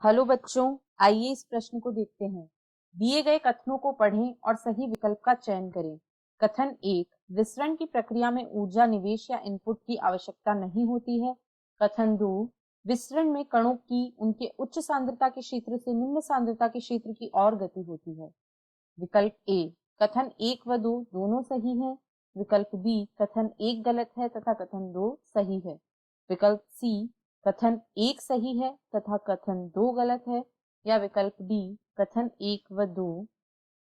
Hello बच्चों, आइए इस प्रश्न को देखते हैं। दिए गए कथनों को पढ़ें और सही विकल्प का चयन करें। कथन 1, विसरण की प्रक्रिया में ऊर्जा निवेश या इनपुट की आवश्यकता नहीं होती है। कथन 2, विसरण में कणों की उनके उच्च सांद्रता के क्षेत्र से निम्न सांद्रता के क्षेत्र की ओर गति होती है। विकल्प ए, कथन 1 व 2 दोनों सही है। विकल्प बी, कथन 1 गलत है तथा कथन 2 सही है। विकल्प सी, कथन 1 सही है तथा कथन 2 गलत है। या विकल्प डी, कथन 1 व 2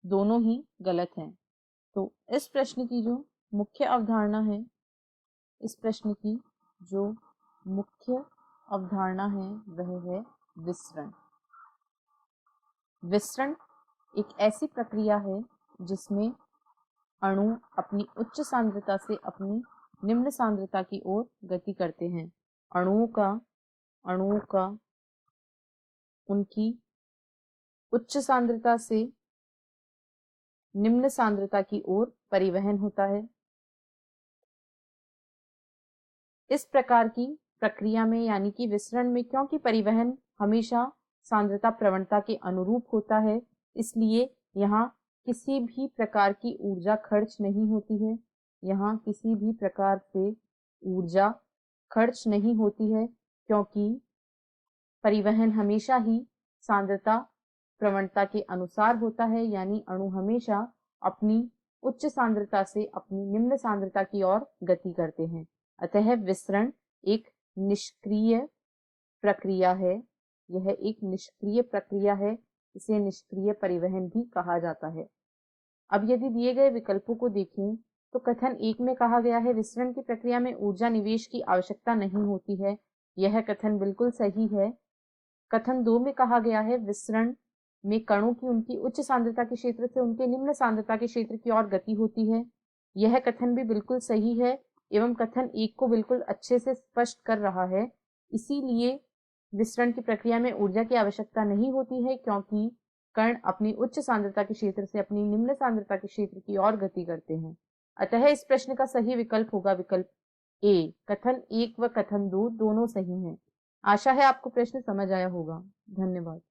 दोनों ही गलत हैं। तो इस प्रश्न की जो मुख्य अवधारणा है, वह है विसरण। विसरण एक ऐसी प्रक्रिया है जिसमें अणु अपनी उच्च सांद्रता से अपनी निम्न सांद्रता की ओर गति करते हैं। अणुओं का उनकी उच्च सांद्रता से निम्न सांद्रता की ओर परिवहन होता है। इस प्रकार की प्रक्रिया में यानी कि विसरण में, क्योंकि परिवहन हमेशा सांद्रता प्रवणता के अनुरूप होता है, इसलिए यहाँ किसी भी प्रकार की ऊर्जा खर्च नहीं होती है। क्योंकि परिवहन हमेशा ही सांद्रता प्रवणता के अनुसार होता है, यानी अणु हमेशा अपनी उच्च सांद्रता से अपनी निम्न सांद्रता की ओर गति करते हैं। अतः विसरण एक निष्क्रिय प्रक्रिया है। यह एक निष्क्रिय प्रक्रिया है, इसे निष्क्रिय परिवहन भी कहा जाता है। अब यदि दिए गए विकल्पों को देखें तो कथन 1 में कहा गया है विसरण की प्रक्रिया में ऊर्जा निवेश की आवश्यकता नहीं होती है। यह कथन बिल्कुल सही है। कथन 2 में कहा गया है विसरण में कणों की उनकी उच्च सांद्रता के क्षेत्र से उनके निम्न सांद्रता के क्षेत्र की ओर गति होती है। यह कथन भी बिल्कुल सही है एवं कथन 1 को बिल्कुल अच्छे से स्पष्ट कर रहा है। इसीलिए विसरण की प्रक्रिया में ऊर्जा की आवश्यकता नहीं होती है, क्योंकि कण अपनी उच्च सांद्रता के क्षेत्र से अपनी निम्न सांद्रता के क्षेत्र की ओर गति करते हैं। अतः इस प्रश्न का सही विकल्प होगा विकल्प ए। कथन 1 व कथन 2 दोनों सही हैं। आशा है आपको प्रश्न समझ आया होगा। धन्यवाद।